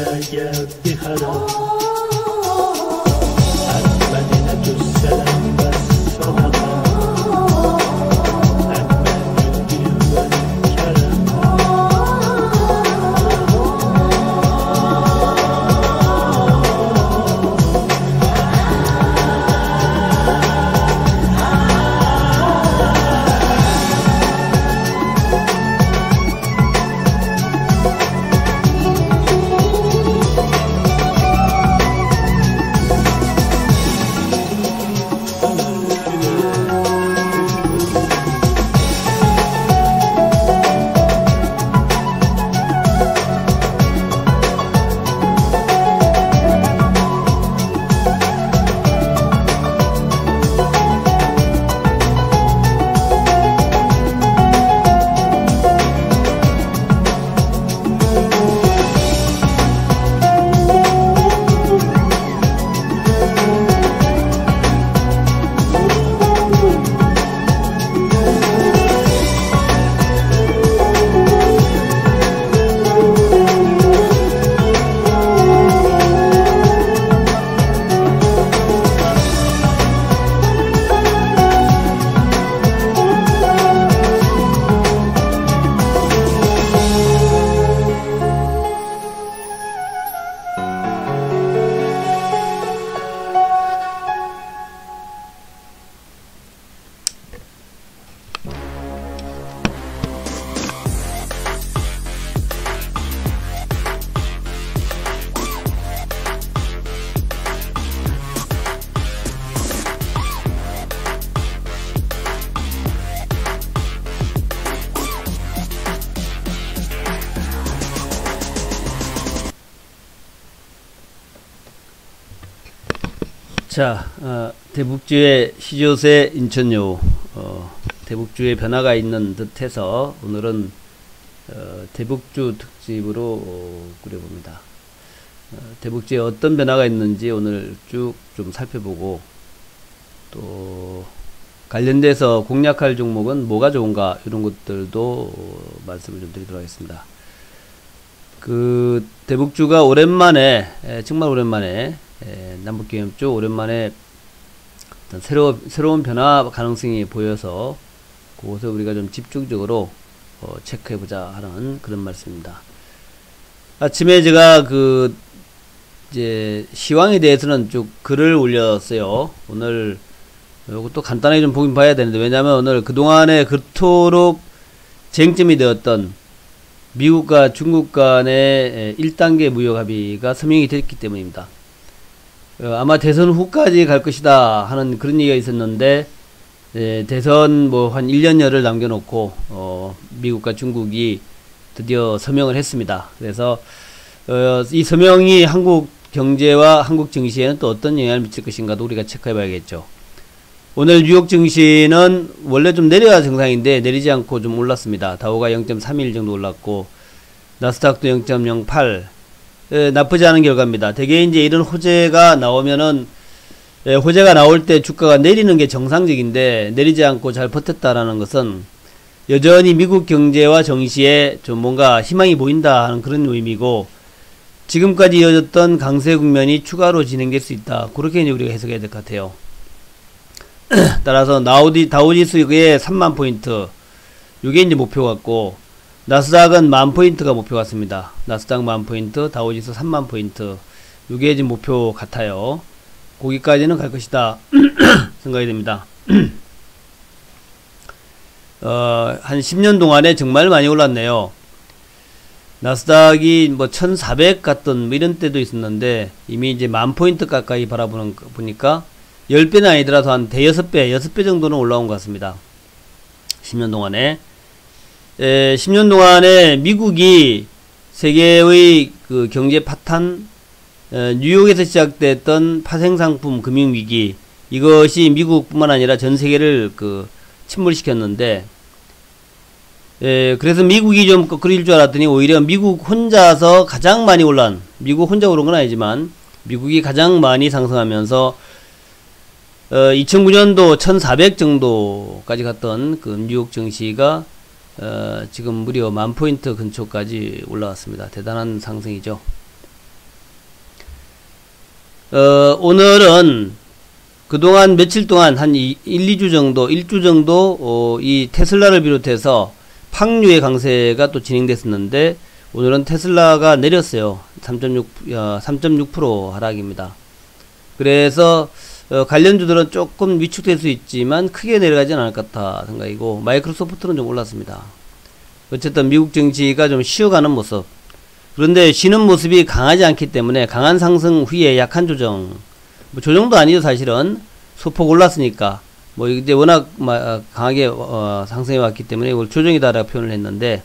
يا بخرا المدينة السلام والصدقة 자, 대북주의 시조세 인천여우, 대북주의 변화가 있는 듯해서 오늘은 대북주 특집으로 꾸려봅니다. 대북주에 어떤 변화가 있는지 오늘 쭉 좀 살펴보고, 또 관련돼서 공략할 종목은 뭐가 좋은가 이런 것들도 말씀을 좀 드리도록 하겠습니다. 그 대북주가 오랜만에, 정말 오랜만에 남북경협 쪽 오랜만에 어떤 새로운 변화 가능성이 보여서 그것을 우리가 좀 집중적으로 체크해보자 하는 그런 말씀입니다. 아침에 제가 이제 시황에 대해서는 쭉 글을 올렸어요. 오늘 이것도 간단하게 좀 보긴 봐야 되는데, 왜냐하면 오늘 그동안에 그토록 쟁점이 되었던 미국과 중국 간의 1단계 무역 합의가 서명이 됐기 때문입니다. 아마 대선 후까지 갈 것이다 하는 그런 얘기가 있었는데, 대선 뭐 한 1년여를 남겨놓고 미국과 중국이 드디어 서명을 했습니다. 그래서 이 서명이 한국 경제와 한국 증시에는 또 어떤 영향을 미칠 것인가도 우리가 체크해 봐야겠죠. 오늘 뉴욕 증시는 원래 좀 내려야 정상인데 내리지 않고 좀 올랐습니다. 다우가 0.31 정도 올랐고 나스닥도 0.08, 나쁘지 않은 결과입니다. 대개 이제 이런 호재가 나오면은, 호재가 나올 때 주가가 내리는 게 정상적인데 내리지 않고 잘 버텼다라는 것은 여전히 미국 경제와 정시에 좀 뭔가 희망이 보인다 하는 그런 의미고, 지금까지 이어졌던 강세 국면이 추가로 진행될 수 있다, 그렇게 이제 우리가 해석해야 될 것 같아요. 따라서 다우지수의 3만포인트, 이게 이제 목표 같고, 나스닥은 10,000포인트가 목표 같습니다. 나스닥 10,000포인트, 다우지수 30,000포인트, 이게 지금 목표 같아요. 거기까지는 갈 것이다 생각이 됩니다. 한 10년 동안에 정말 많이 올랐네요. 나스닥이 뭐 1,400 갔던 뭐 이런 때도 있었는데, 이미 이제 10,000포인트 가까이 보니까 10배는 아니더라도 한 대여섯 배 6배 정도는 올라온 것 같습니다. 10년 동안에. 10년 동안에 미국이 세계의 그 경제 파탄, 뉴욕에서 시작됐던 파생상품 금융위기, 이것이 미국뿐만 아니라 전 세계를 침몰시켰는데, 그래서 미국이 좀 꺾일 줄 알았더니 오히려 미국 혼자서 가장 많이 미국 혼자 오른 건 아니지만 미국이 가장 많이 상승하면서 2009년도 1,400 정도까지 갔던 그 뉴욕 증시가 지금 무려 10,000포인트 근처까지 올라왔습니다. 대단한 상승이죠. 오늘은 그동안 며칠 동안 한 1주 정도, 이 테슬라를 비롯해서 팡류의 강세가 또 진행됐었는데, 오늘은 테슬라가 내렸어요. 3.6% 하락입니다. 그래서, 관련주들은 조금 위축될 수 있지만, 크게 내려가진 않을 것 같다 생각이고, 마이크로소프트는 좀 올랐습니다. 어쨌든 미국 정치가 좀 쉬어가는 모습. 그런데 쉬는 모습이 강하지 않기 때문에 강한 상승 후에 약한 조정, 뭐 조정도 아니죠. 사실은 소폭 올랐으니까 뭐 이제 워낙 강하게 상승해 왔기 때문에 이걸 조정이다라고 표현을 했는데,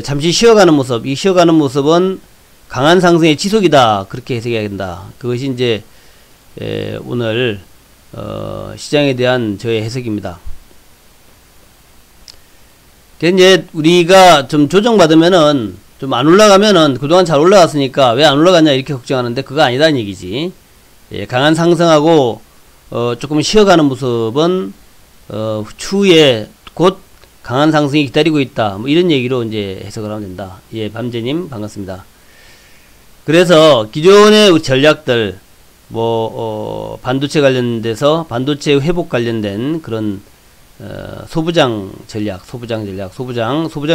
잠시 쉬어가는 모습, 이 쉬어가는 모습은 강한 상승의 지속이다, 그렇게 해석해야 된다. 그것이 이제 오늘 시장에 대한 저의 해석입니다. 이제 우리가 좀 조정받으면은 좀 안 올라가면은 그동안 잘 올라갔으니까 왜 안 올라갔냐 이렇게 걱정하는데, 그거 아니다는 얘기지. 강한 상승하고 조금 쉬어가는 모습은 추후에 곧 강한 상승이 기다리고 있다, 뭐 이런 얘기로 이제 해석을 하면 된다. 예, 밤제님 반갑습니다. 그래서 기존의 전략들, 뭐 반도체 관련돼서 반도체 회복 관련된 그런 소부장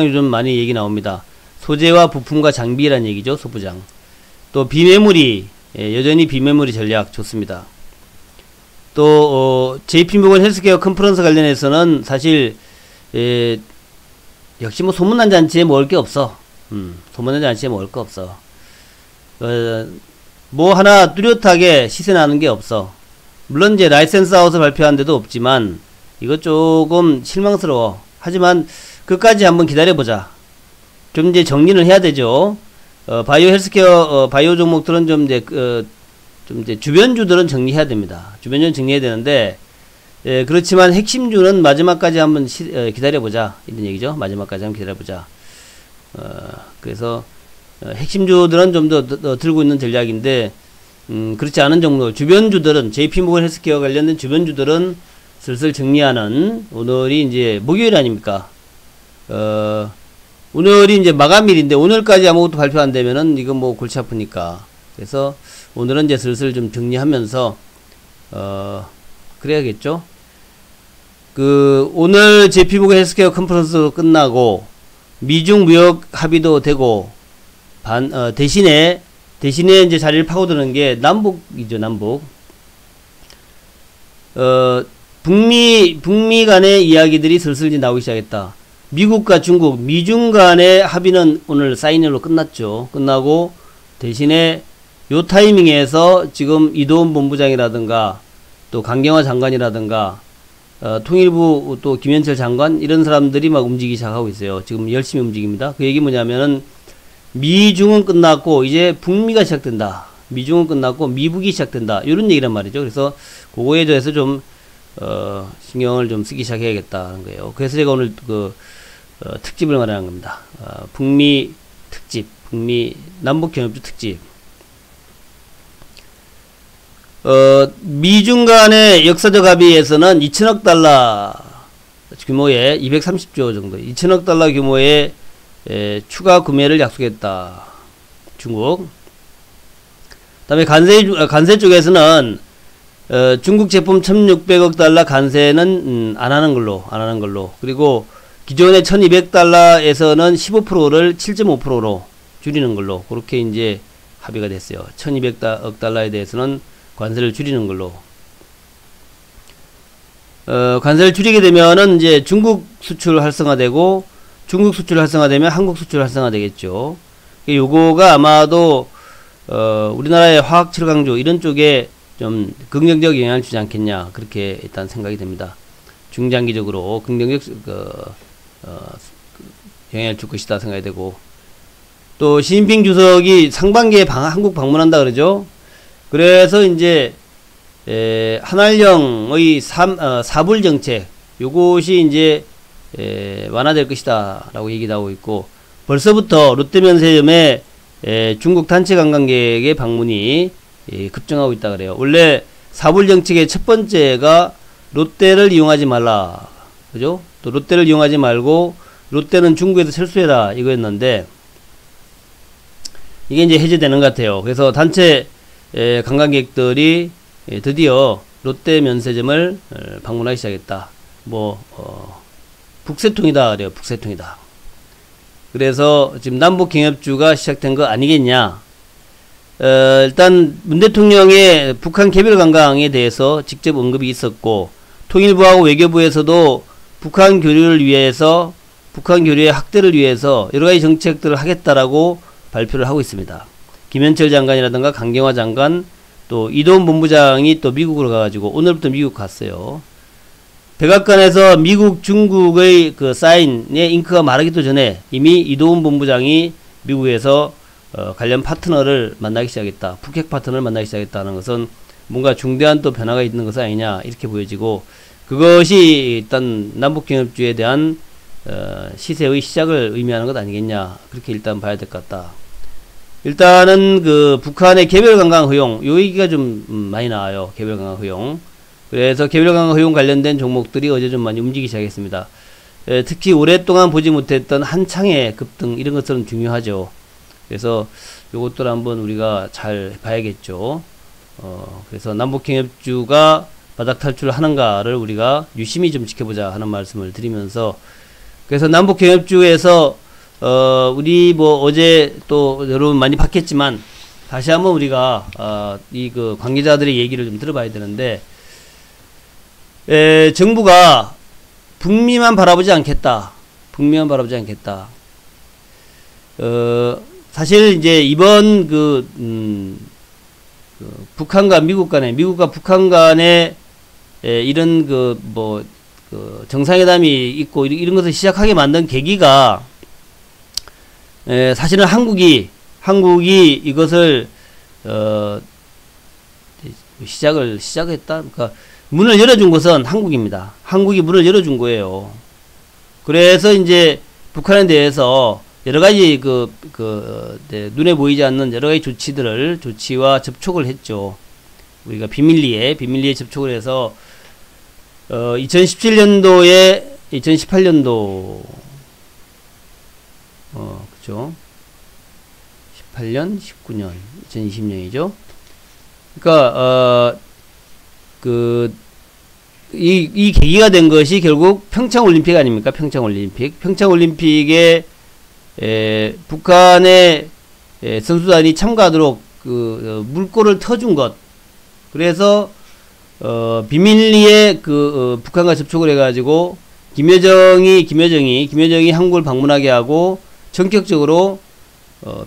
요즘 많이 얘기 나옵니다. 소재와 부품과 장비란 얘기죠. 소부장. 또 비메모리, 여전히 비메모리 전략 좋습니다. 또 JP모건 헬스케어 컨퍼런스 관련해서는 사실 역시 뭐 소문난 잔치에 먹을 게 없어. 소문난 잔치에 먹을 거 없어. 뭐 하나 뚜렷하게 시세 나는 게 없어. 물론 이제 라이센스 아웃을 발표한 데도 없지만 이거 조금 실망스러워. 하지만 끝까지 한번 기다려보자. 좀 이제 정리를 해야 되죠. 바이오 헬스케어, 바이오 종목들은 좀 이제 주변주들은 정리해야 됩니다. 주변주는 정리해야 되는데, 그렇지만 핵심주는 마지막까지 한번 기다려보자. 이런 얘기죠. 마지막까지 한번 기다려보자. 그래서, 핵심주들은 좀 더 들고 있는 전략인데, 그렇지 않은 종목, 주변주들은, JP모건 헬스케어 관련된 주변주들은 슬슬 정리하는, 오늘이 이제 목요일 아닙니까? 오늘이 이제 마감일인데, 오늘까지 아무것도 발표 안 되면은, 이건 뭐 골치 아프니까. 그래서, 오늘은 이제 슬슬 좀 정리하면서, 그래야겠죠? 오늘 JP모건 헬스케어 컨퍼런스 끝나고, 미중 무역 합의도 되고, 대신에 이제 자리를 파고드는 게 남북이죠, 남북. 북미 간의 이야기들이 슬슬 이제 나오기 시작했다. 미국과 중국, 미중 간의 합의는 오늘 사인으로 끝났죠. 끝나고, 대신에 요 타이밍에서 지금 이도훈 본부장이라든가, 또 강경화 장관이라든가, 통일부 또 김현철 장관, 이런 사람들이 막 움직이기 시작하고 있어요. 지금 열심히 움직입니다. 그 얘기 뭐냐면은, 미중은 끝났고, 이제 북미가 시작된다. 미중은 끝났고, 미북이 시작된다. 이런 얘기란 말이죠. 그래서, 그거에 대해서 좀, 신경을 좀 쓰기 시작해야겠다는 거예요. 그래서 제가 오늘 특집을 마련한 겁니다. 북미 특집, 북미 남북경협주 특집. 미중 간의 역사적 합의에서는 2천억 달러 규모의 230조 정도, 2천억 달러 규모의 추가 구매를 약속했다. 중국. 다음에 관세 쪽에서는 중국 제품 1600억 달러 관세는 안 하는 걸로. 그리고 기존의 1200달러에서는 15%를 7.5%로 줄이는 걸로. 그렇게 이제 합의가 됐어요. 1200억 달러에 대해서는 관세를 줄이는 걸로. 관세를 줄이게 되면은 이제 중국 수출 활성화되고, 중국 수출 활성화되면 한국 수출 활성화되겠죠. 요거가 아마도 우리나라의 화학 철강주 이런 쪽에 좀 긍정적 영향을 주지 않겠냐, 그렇게 일단 생각이 됩니다. 중장기적으로 긍정적 영향을 줄 것이다 생각이 되고, 또 시진핑 주석이 상반기에 한국 방문한다 그러죠. 그래서 이제 한알령의 4불 정책, 요것이 이제 완화될 것이다 라고 얘기 나오고 있고, 벌써부터 롯데면세점에 중국 단체 관광객의 방문이 급증하고 있다 그래요. 원래 4불 정책의 첫 번째가 롯데를 이용하지 말라, 그죠? 또 롯데를 이용하지 말고 롯데는 중국에서 철수해라, 이거였는데 이게 이제 해제되는 것 같아요. 그래서 단체 관광객들이 드디어 롯데 면세점을 방문하기 시작했다. 북새통이다 그래요. 북새통이다. 그래서 지금 남북경협주가 시작된 거 아니겠냐. 일단 문 대통령의 북한 개별 관광에 대해서 직접 언급이 있었고, 통일부하고 외교부에서도 북한 교류를 위해서, 북한 교류의 확대를 위해서 여러가지 정책들을 하겠다라고 발표를 하고 있습니다. 김현철 장관이라든가 강경화 장관, 또 이도훈 본부장이 또 미국으로 가가지고 오늘부터 미국 갔어요. 백악관에서 미국, 중국의 그 사인의 잉크가 마르기도 전에 이미 이도훈 본부장이 미국에서 관련 파트너를 만나기 시작했다. 북핵 파트너를 만나기 시작했다는 것은 뭔가 중대한 또 변화가 있는 것은 아니냐 이렇게 보여지고, 그것이 일단 남북경협주에 대한 시세의 시작을 의미하는 것 아니겠냐, 그렇게 일단 봐야 될 것 같다. 일단은 그 북한의 개별관광 허용, 요 얘기가 좀 많이 나와요. 개별관광 허용. 그래서 개별관광 허용 관련된 종목들이 어제 좀 많이 움직이기 시작했습니다. 특히 오랫동안 보지 못했던 한창의 급등, 이런 것들은 중요하죠. 그래서 요것들 한번 우리가 잘 봐야겠죠. 그래서 남북경협주가 바닥 탈출을 하는가를 우리가 유심히 좀 지켜보자 하는 말씀을 드리면서, 그래서 남북경협주에서 우리 어제 또 여러분 많이 봤겠지만 다시 한번 우리가 이 그 관계자들의 얘기를 좀 들어봐야 되는데, 정부가 북미만 바라보지 않겠다. 북미만 바라보지 않겠다. 사실 이제 이번 북한과 미국 간에, 미국과 북한 간에 이런 정상회담이 있고 이런 것을 시작하게 만든 계기가, 사실은 한국이 이것을 시작했다. 그러니까 문을 열어준 것은 한국입니다. 한국이 문을 열어준 거예요. 그래서 이제 북한에 대해서 여러 가지 눈에 보이지 않는 여러 가지 조치와 접촉을 했죠. 우리가 비밀리에 접촉을 해서 2018년도 그죠? 18년, 19년, 2020년이죠. 그러니까 이 계기가 된 것이 결국 평창올림픽 아닙니까? 평창올림픽에 북한의 선수단이 참가하도록 물꼬를 터준 것. 그래서 비밀리에 북한과 접촉을 해가지고 김여정이 한국을 방문하게 하고 전격적으로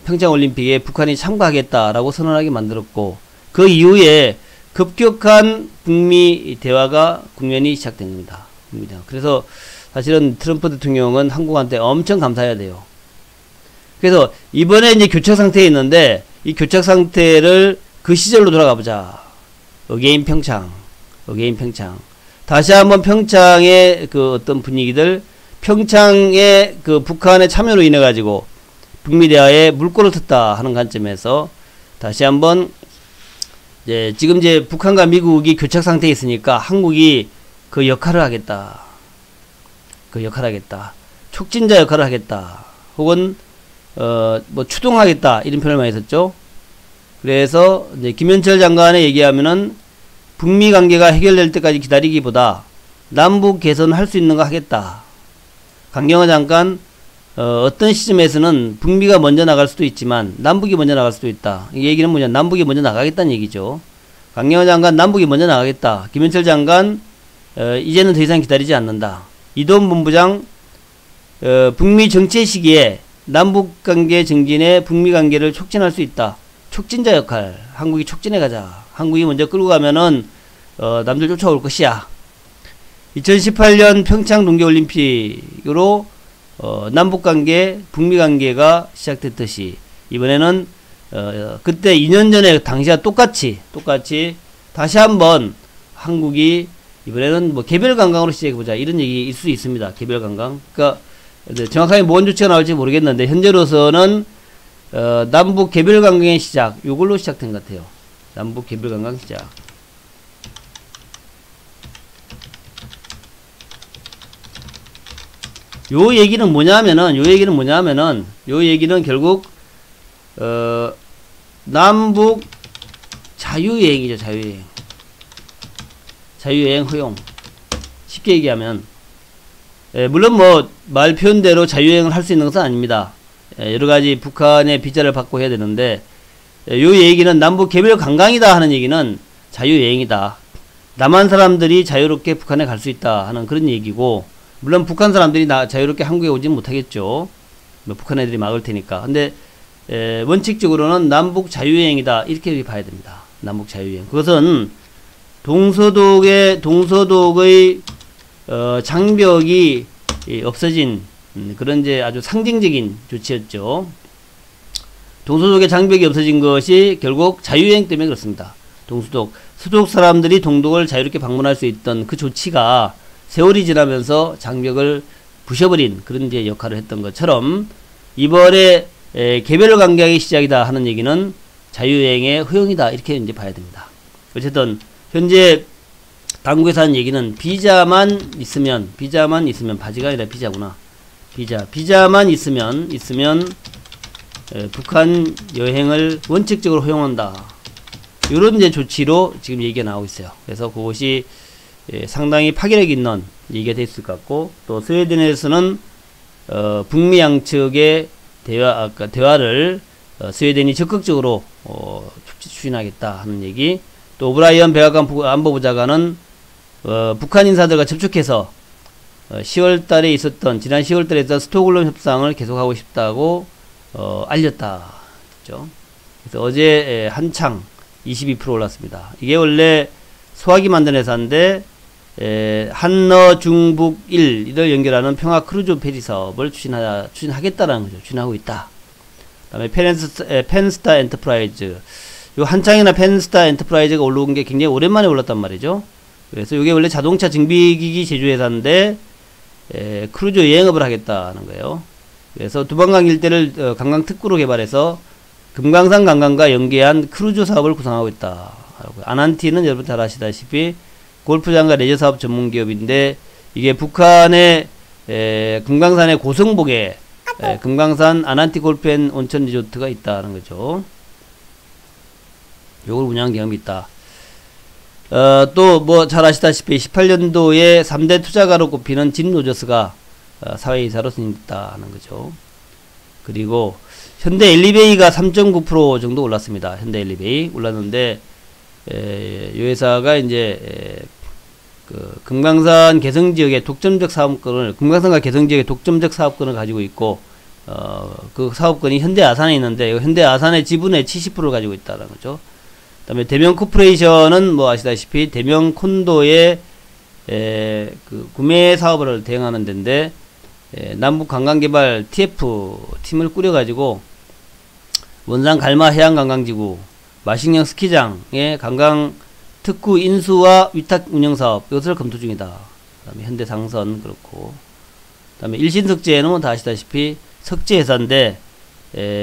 평창올림픽에 북한이 참가하겠다라고 선언하게 만들었고, 그 이후에 급격한 북미 대화가 국면이 시작된 겁니다. 그래서 사실은 트럼프 대통령은 한국한테 엄청 감사해야 돼요. 그래서 이번에 이제 교착 상태에 있는데, 이 교착 상태를 그 시절로 돌아가 보자. 어게인 평창. 다시 한번 평창의 어떤 분위기들, 평창의 북한의 참여로 인해 가지고 북미 대화에 물꼬를 텄다 하는 관점에서 다시 한번 지금 북한과 미국이 교착 상태에 있으니까 한국이 그 역할을 하겠다. 촉진자 역할을 하겠다. 혹은 추동하겠다, 이런 표현을 많이 썼죠. 그래서 이제 김현철 장관의 얘기하면은 북미 관계가 해결될 때까지 기다리기보다 남북 개선을 할 수 있는 거 하겠다. 강경화 장관, 어떤 시점에서는 북미가 먼저 나갈 수도 있지만 남북이 먼저 나갈 수도 있다. 이 얘기는 뭐냐? 남북이 먼저 나가겠다는 얘기죠. 강경화 장관, 남북이 먼저 나가겠다. 김현철 장관, 이제는 더 이상 기다리지 않는다. 이도훈 본부장, 북미 정체 시기에 남북 관계 증진에 북미 관계를 촉진할 수 있다. 촉진자 역할, 한국이 촉진해 가자. 한국이 먼저 끌고 가면은 남들 쫓아올 것이야. 2018년 평창 동계올림픽으로 남북관계, 북미관계가 시작됐듯이 이번에는 그때 2년 전에 당시와 똑같이 다시 한번 한국이 이번에는 개별관광으로 시작해보자, 이런 얘기일 수 있습니다. 개별관광. 그러니까 정확하게 뭔 조치가 나올지 모르겠는데 현재로서는 남북 개별관광의 시작, 요걸로 시작된 것 같아요. 남북 개별관광 시작. 요 얘기는 뭐냐면은 요 얘기는 결국 남북 자유여행이죠. 자유여행. 자유여행 허용. 쉽게 얘기하면 물론 뭐 말 표현대로 자유여행을 할 수 있는 것은 아닙니다. 여러가지 북한의 비자를 받고 해야 되는데 요 얘기는 남북 개별 관광이다 하는 얘기는 자유여행이다. 남한 사람들이 자유롭게 북한에 갈 수 있다 하는 그런 얘기고, 물론 북한 사람들이 자유롭게 한국에 오진 못하겠죠. 뭐 북한 애들이 막을 테니까. 근데 원칙적으로는 남북 자유여행이다 이렇게 봐야 됩니다. 남북 자유여행. 그것은 동서독의 장벽이 없어진 그런 이제 아주 상징적인 조치였죠. 동서독의 장벽이 없어진 것이 결국 자유여행 때문에 그렇습니다. 서독 사람들이 동독을 자유롭게 방문할 수 있던 그 조치가 세월이 지나면서 장벽을 부셔버린 그런 이제 역할을 했던 것처럼, 이번에 개별 관광의 시작이다 하는 얘기는 자유여행의 허용이다 이렇게 이제 봐야 됩니다. 어쨌든 현재 당국에서 하는 얘기는 비자만 있으면 바지가 아니라 비자구나. 비자만 있으면 북한 여행을 원칙적으로 허용한다. 이런 이제 조치로 지금 얘기가 나오고 있어요. 그래서 그것이 상당히 파괴력 있는 얘기가 됐을 것 같고, 또 스웨덴에서는 북미 양측의 대화를 스웨덴이 적극적으로 추진하겠다 하는 얘기. 또 오브라이언 백악관 안보보좌관은 북한 인사들과 접촉해서 10월달에 지난 10월달에 있었던 스톡홀름 협상을 계속하고 싶다고 알렸다. 그렇죠? 그래서 어제 한창 22% 올랐습니다. 이게 원래 소화기 만드는 회사인데 한러 중북 1을 연결하는 평화 크루즈 페리 사업을 추진하겠다라는 거죠. 추진하고 있다. 그다음에 펜스타 엔터프라이즈. 요 한창이나 펜스타 엔터프라이즈가 올라온 게 굉장히 오랜만에 올랐단 말이죠. 그래서 이게 원래 자동차 증비기기 제조회사인데 크루즈 여행업을 하겠다는 거예요. 그래서 두방강 일대를 관광 특구로 개발해서 금강산 관광과 연계한 크루즈 사업을 구상하고 있다. 아난티는 여러분 잘 아시다시피 골프장과 레저 사업 전문 기업인데, 이게 북한의 금강산의 고성복에 금강산 아난티 골프앤 온천 리조트가 있다는 거죠. 요걸 운영한 경험이 있다. 또 뭐 잘 아시다시피 18년도에 3대 투자가로 꼽히는 진 로저스가 사회이사로 선임됐다는 거죠. 그리고 현대 엘리베이가 3.9% 정도 올랐습니다. 현대 엘리베이 올랐는데, 이 회사가 이제 금강산 개성지역의 독점적 사업권을, 금강산과 개성지역의 독점적 사업권을 가지고 있고, 그 사업권이 현대 아산에 있는데, 현대 아산의 지분의 70%를 가지고 있다는 거죠. 그 다음에 대명 코퍼레이션은 뭐 아시다시피 대명 콘도의 그 구매 사업을 대행하는 데인데, 남북 관광개발 TF 팀을 꾸려가지고 원산 갈마 해양관광지구 마식령 스키장의 관광 특구 인수와 위탁 운영사업, 이것을 검토 중이다. 그 다음에 현대상선 그렇고, 그 다음에 일신석재는 다 아시다시피 석재회사인데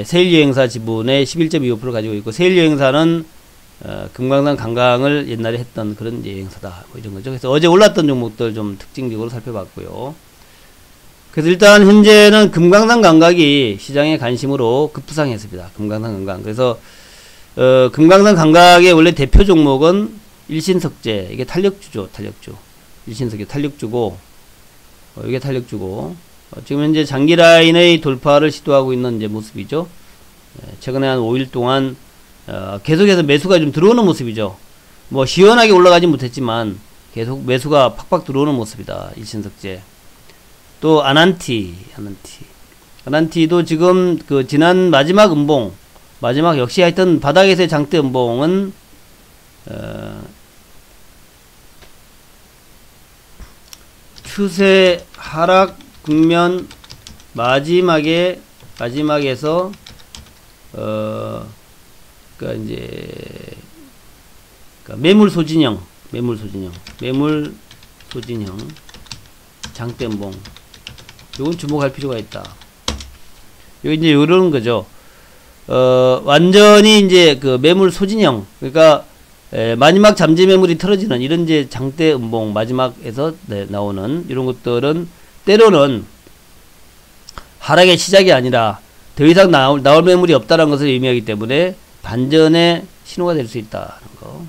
세일여행사 지분의 11.25%를 가지고 있고, 세일여행사는 금강산 관광을 옛날에 했던 그런 여행사다. 뭐 이런 거죠. 그래서 어제 올랐던 종목들 좀 특징적으로 살펴봤고요. 그래서 일단 현재는 금강산 관광이 시장의 관심으로 급부상했습니다. 금강산 관광. 그래서 금강산 관광의 원래 대표 종목은 일신석재, 이게 탄력주죠. 탄력주. 일신석재 탄력주고, 이게 탄력주고, 지금 현재 장기 라인의 돌파를 시도하고 있는 이제 모습이죠. 최근에 한 5일 동안 계속해서 매수가 좀 들어오는 모습이죠. 뭐 시원하게 올라가지 못했지만 계속 매수가 팍팍 들어오는 모습이다. 일신석재. 또 아난티도 지금 그 지난 마지막 음봉, 역시 하여튼 바닥에서의 장대 음봉은 추세 하락 국면 마지막에서 그러니까 이제 매물 소진형 장대 음봉, 요건 주목할 필요가 있다. 요 이제 요런 거죠. 완전히 이제 그 매물 소진형, 그러니까 마지막 잠재 매물이 틀어지는 이런 이제 장대 음봉 마지막에서 나오는 이런 것들은 때로는 하락의 시작이 아니라 더 이상 나올 매물이 없다는 것을 의미하기 때문에 반전의 신호가 될 수 있다는 거. 거.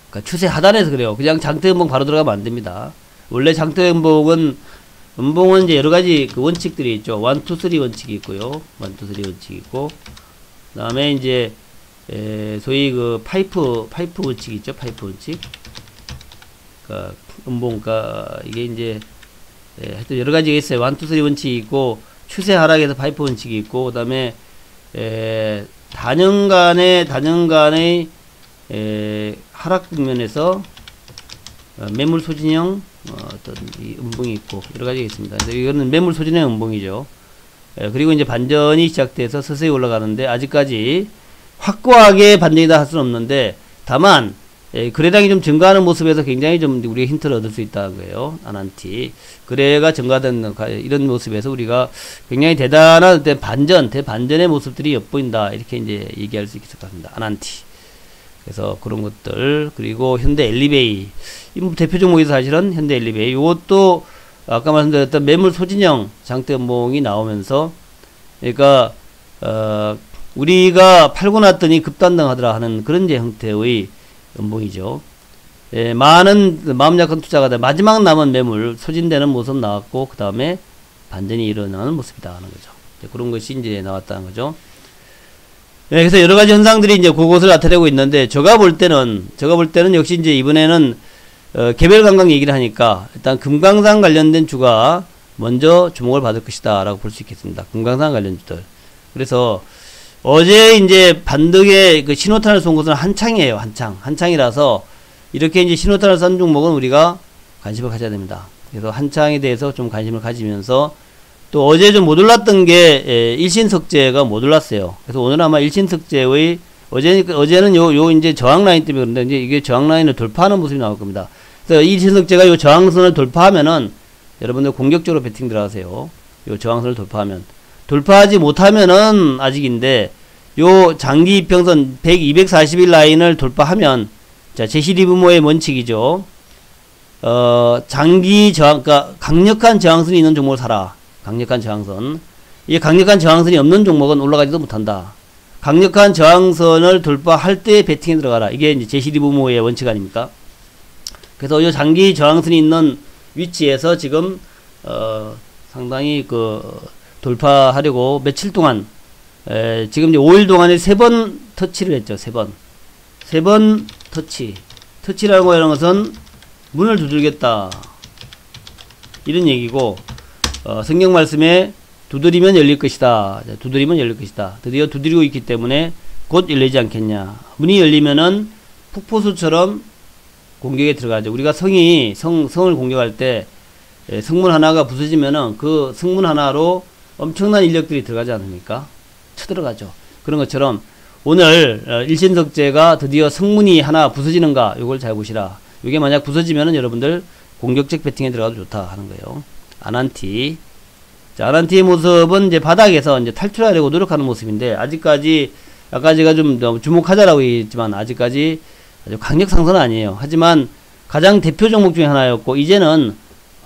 그러니까 추세 하단에서 그래요. 그냥 장대 음봉 바로 들어가면 안 됩니다. 원래 장대 음봉은 이제 여러 가지 그 원칙들이 있죠. 1, 2, 3 원칙이 있고요. 1, 2, 3 원칙이 있고, 그 다음에 이제, 소위 그 파이프 원칙이 있죠. 파이프 원칙. 그니까, 음봉가, 이게 이제, 하여튼 여러 가지가 있어요. 1, 2, 3 원칙이 있고, 추세 하락에서 파이프 원칙이 있고, 그 다음에, 단연간의, 하락 국면에서, 매물 소진형, 어떤 이 음봉이 있고 여러 가지가 있습니다. 그래서 이거는 매물 소진형 음봉이죠. 그리고 이제 반전이 시작돼서 서서히 올라가는데 아직까지 확고하게 반전이다 할 수는 없는데 다만 거래량이 좀 증가하는 모습에서 굉장히 좀 우리가 힌트를 얻을 수 있다는 거예요. 아난티 거래가 증가된 이런 모습에서 우리가 굉장히 대단한 대반전의 모습들이 엿보인다 이렇게 이제 얘기할 수 있을 것 같습니다. 아난티. 그래서 그런 것들 그리고 현대 엘리베이 이 대표 종목이 사실은 현대 엘리베이 이것도 아까 말씀드렸던 매물 소진형 장대 음봉이 나오면서 그러니까 우리가 팔고 났더니 급단등하더라 하는 그런 이제 형태의 음봉이죠. 많은 마음 약한 투자가들 마지막 남은 매물 소진되는 모습 나왔고 그 다음에 반전이 일어나는 모습이다 하는 거죠. 그런 것이 이제 나왔다는 거죠. 그래서 여러 가지 현상들이 이제 그것을 나타내고 있는데, 제가 볼 때는 역시 이제 이번에는, 개별 감각 얘기를 하니까, 일단 금강산 관련된 주가 먼저 주목을 받을 것이다, 라고 볼 수 있겠습니다. 금강산 관련 주들. 그래서, 어제 이제 반등의 그 신호탄을 쏜 것은 한창이에요, 한창이라서, 이렇게 이제 신호탄을 쏜 종목은 우리가 관심을 가져야 됩니다. 그래서 한창에 대해서 좀 관심을 가지면서, 또 어제 좀 못 올랐던 게 일신석재가 못 올랐어요. 그래서 오늘 아마 일신석재의 어제는 요 이제 저항 라인 때문에 그런데 이제 이게 저항 라인을 돌파하는 모습이 나올 겁니다. 그래서 일신석재가 요 저항선을 돌파하면은 여러분들 공격적으로 배팅 들어가세요. 요 저항선을 돌파하지 못하면은 아직인데 요 장기 이평선 240일 라인을 돌파하면 자 제시리브모의 원칙이죠. 장기 저항 그러니까 강력한 저항선이 있는 종목을 사라. 강력한 저항선. 이 강력한 저항선이 없는 종목은 올라가지도 못한다. 강력한 저항선을 돌파할 때 배팅에 들어가라. 이게 이제 제시리브모의 원칙 아닙니까? 그래서 이 장기 저항선이 있는 위치에서 지금 상당히 그 돌파하려고 며칠 동안 지금 이제 5일 동안에 3번 터치를 했죠. 3번 터치라고 하는 것은 문을 두들겼다 이런 얘기고 성경 말씀에 두드리면 열릴 것이다. 드디어 두드리고 있기 때문에 곧 열리지 않겠냐. 문이 열리면은 폭포수처럼 공격에 들어가죠. 우리가 성을 공격할 때 성문 하나가 부서지면은 그 성문 하나로 엄청난 인력들이 들어가지 않습니까? 쳐들어가죠. 그런 것처럼 오늘 일신석재가 드디어 성문이 하나 부서지는가 요걸 잘 보시라. 이게 만약 부서지면은 여러분들 공격적 배팅에 들어가도 좋다 하는 거예요. 아난티. 자, 아난티의 모습은 이제 바닥에서 이제 탈출하려고 노력하는 모습인데, 아직까지, 아까 제가 좀 주목하자라고 했지만, 아직까지 아주 강력 상승은 아니에요. 하지만 가장 대표 종목 중에 하나였고, 이제는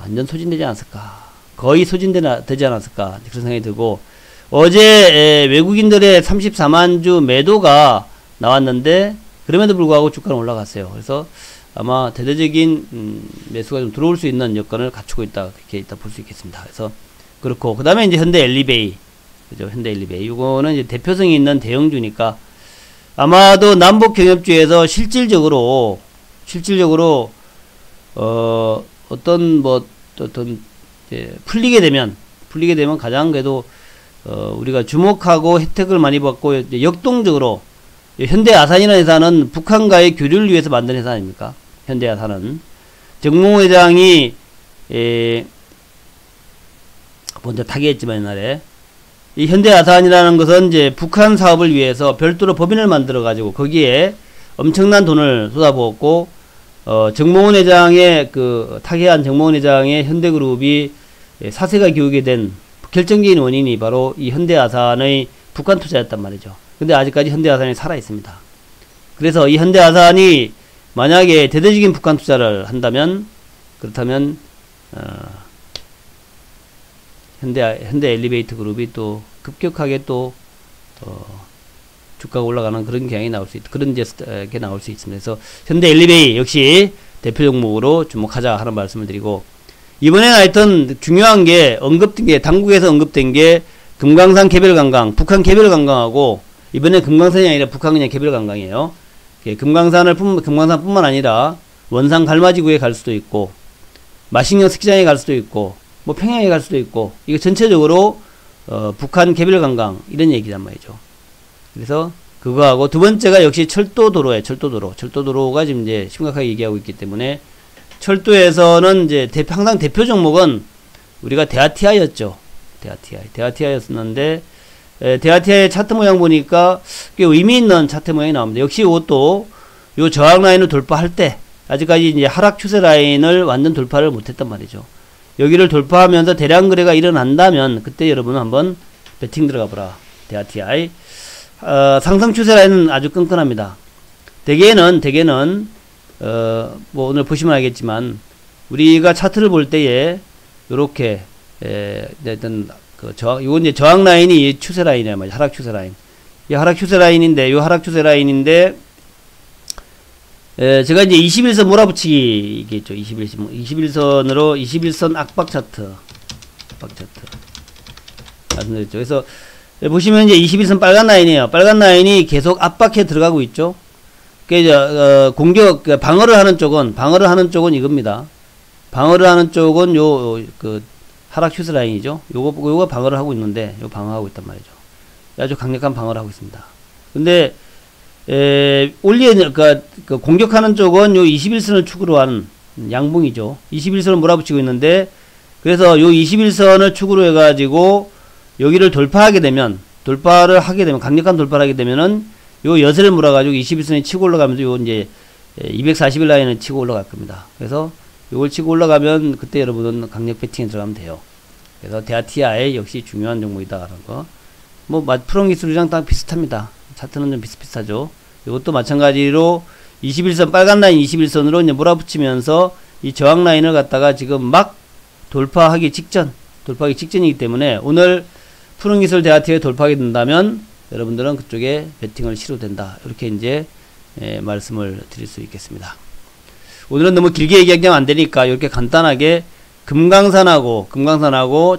완전 소진되지 않았을까. 거의 소진되지 않았을까. 그런 생각이 들고, 어제 외국인들의 34만 주 매도가 나왔는데, 그럼에도 불구하고 주가는 올라갔어요. 그래서 아마 대대적인 매수가 좀 들어올 수 있는 여건을 갖추고 있다. 그렇게 있다 볼 수 있겠습니다. 그래서 그렇고 그 다음에 이제 현대 엘리베이, 그죠? 현대 엘리베이 이거는 이제 대표성이 있는 대형주니까 아마도 남북 경협주에서 실질적으로 어떤 풀리게 되면 가장 그래도 우리가 주목하고 혜택을 많이 받고 역동적으로 현대 아산이라는 회사는 북한과의 교류를 위해서 만든 회사 아닙니까? 현대 아산은 정몽 회장이 먼저 타계했지만 옛날에 이 현대 아산이라는 것은 이제 북한 사업을 위해서 별도로 법인을 만들어 가지고 거기에 엄청난 돈을 쏟아부었고 정몽원 회장의 그 타계한 정몽원 회장의 현대그룹이 사세가 기울게 된 결정적인 원인이 바로 이 현대 아산의 북한 투자였단 말이죠. 근데 아직까지 현대아산이 살아있습니다. 그래서 이 현대아산이 만약에 대대적인 북한 투자를 한다면, 그렇다면, 현대 엘리베이터 그룹이 또 급격하게 또, 주가가 올라가는 그런 경향이 나올 수 있다. 그런 게 나올 수 있습니다. 그래서 현대 엘리베이 역시 대표 종목으로 주목하자 하는 말씀을 드리고, 이번에는 하여튼 중요한 게 언급된 게, 당국에서 언급된 게 금강산 개별 관광, 북한 개별 관광하고, 이번에 금강산이 아니라 북한 그냥 개별 관광이에요. 금강산뿐만 아니라 원산 갈마지구에 갈 수도 있고, 마식령 스키장에 갈 수도 있고, 뭐 평양에 갈 수도 있고, 이거 전체적으로 북한 개별 관광 이런 얘기란 말이죠. 그래서 그거하고 두 번째가 역시 철도도로예요. 철도도로가 지금 이제 심각하게 얘기하고 있기 때문에, 철도에서는 이제 항상 대표 종목은 우리가 대하티아였죠. 대하티아였었는데, 대하티아의 차트 모양 보니까 꽤 의미 있는 차트 모양이 나옵니다. 역시 이것도 요 저항 라인을 돌파할 때, 아직까지 이제 하락 추세 라인을 완전 돌파를 못했단 말이죠. 여기를 돌파하면서 대량 거래가 일어난다면 그때 여러분은 한번 배팅 들어가 보라. 대하티아. 상승 추세 라인은 아주 끈끈합니다. 대개는 뭐 오늘 보시면 알겠지만, 우리가 차트를 볼 때에 요렇게 어떤 요건 이제 저항 라인이 이 추세 라인이란 말이죠. 하락 추세 라인. 이 하락 추세 라인인데, 제가 이제 21선 몰아붙이기겠죠. 21선으로 21선 압박 차트 말씀드렸죠. 그래서 보시면 이제 21선 빨간 라인이에요. 빨간 라인이 계속 압박해 들어가고 있죠. 그러니까 공격, 방어를 하는 쪽은 이겁니다. 방어를 하는 쪽은 그 하락 추세 라인이죠. 요거 방어를 하고 있는데, 요 방어하고 있단 말이죠. 아주 강력한 방어를 하고 있습니다. 근데 그 공격하는 쪽은 요 21선을 축으로 하는 양봉이죠. 21선을 몰아붙이고 있는데, 그래서 요 21선을 축으로 해가지고 여기를 돌파를 하게 되면 강력한 돌파를 하게 되면은 요 여세를 몰아가지고 21선이 치고 올라가면서 요 이제 240일 라인을 치고 올라갈 겁니다. 그래서 요걸 치고 올라가면 그때 여러분은 강력 배팅에 들어가면 돼요. 그래서 대하티아의 역시 중요한 종목이다 라는 거. 뭐 프롬 기술이랑 딱 비슷합니다. 차트는 좀 비슷하죠. 이것도 마찬가지로 21선 빨간 라인 21선으로 이제 몰아붙이면서 이 저항 라인을 갖다가 지금 막 돌파하기 직전이기 때문에, 오늘 푸른 기술 대하티아에 돌파하게 된다면 여러분들은 그쪽에 배팅을 시도도 된다. 이렇게 이제 말씀을 드릴 수 있겠습니다. 오늘은 너무 길게 얘기하면 안 되니까 이렇게 간단하게 금강산하고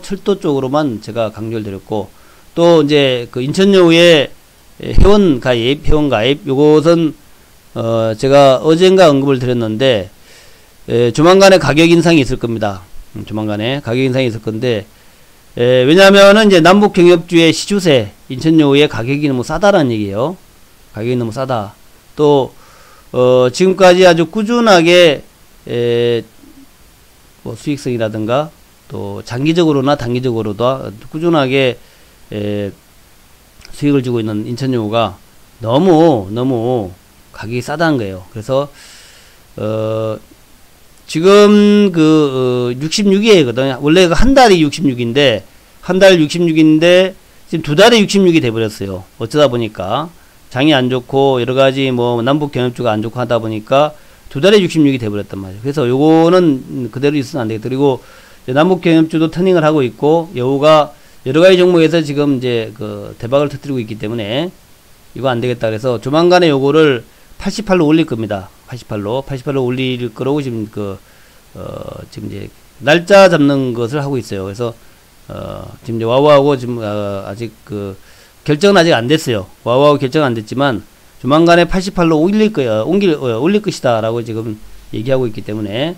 철도 쪽으로만 제가 강조를 드렸고, 또 이제 그 인천여우의 회원 가입, 요것은 제가 어젠가 언급을 드렸는데, 조만간에 가격 인상이 있을 겁니다. 조만간에 가격 인상이 있을 건데, 왜냐하면은 이제 남북 경협주의 시추세, 인천여우의 가격이 너무 싸다라는 얘기예요. 가격이 너무 싸다. 또 지금까지 아주 꾸준하게 뭐 수익성이라든가 또 장기적으로나 단기적으로도 꾸준하게 수익을 주고 있는 인천여우가 너무 가격이 싸다는 거예요. 그래서 지금 66이거든요. 원래 한 달이 66인데, 지금 두 달에 66이 돼버렸어요. 어쩌다 보니까 장이 안 좋고 여러가지 뭐 남북 경협주가 안 좋고 하다 보니까 두 달에 66이 돼버렸단 말이에요. 그래서 요거는 그대로 있으면 안 되겠다. 그리고 남북 경협주도 터닝을 하고 있고, 여우가 여러가지 종목에서 지금 이제 그 대박을 터뜨리고 있기 때문에 이거 안 되겠다. 그래서 조만간에 요거를 88로 올릴 겁니다. 88로 올릴 거라고 지금 지금 이제 날짜 잡는 것을 하고 있어요. 그래서 지금 이제 와우하고 지금 아직 결정은 아직 안 됐어요. 와우하고 결정은 안 됐지만 조만간에 88로 올릴 것이다라고 지금 얘기하고 있기 때문에,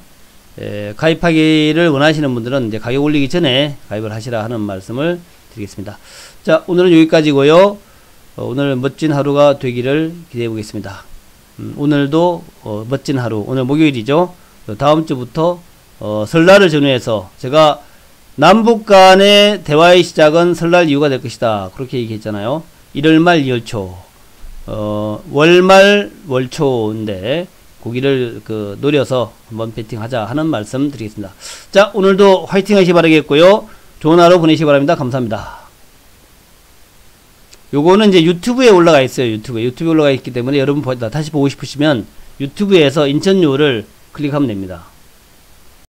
가입하기를 원하시는 분들은 이제 가격 올리기 전에 가입을 하시라 하는 말씀을 드리겠습니다. 자, 오늘은 여기까지고요. 오늘 멋진 하루가 되기를 기대해 보겠습니다. 오늘도 멋진 하루, 오늘 목요일이죠. 다음 주부터 설날을 전후해서 제가 남북 간의 대화의 시작은 설날 이후가 될 것이다, 그렇게 얘기했잖아요. 1월 말 2월 초, 월말 월초인데 고기를 노려서 한번 배팅하자 하는 말씀 드리겠습니다. 자, 오늘도 화이팅 하시기 바라겠고요. 좋은 하루 보내시기 바랍니다. 감사합니다. 요거는 이제 유튜브에 올라가 있어요. 유튜브에 올라가 있기 때문에 여러분 다시 보고 싶으시면 유튜브에서 인천여우를 클릭하면 됩니다.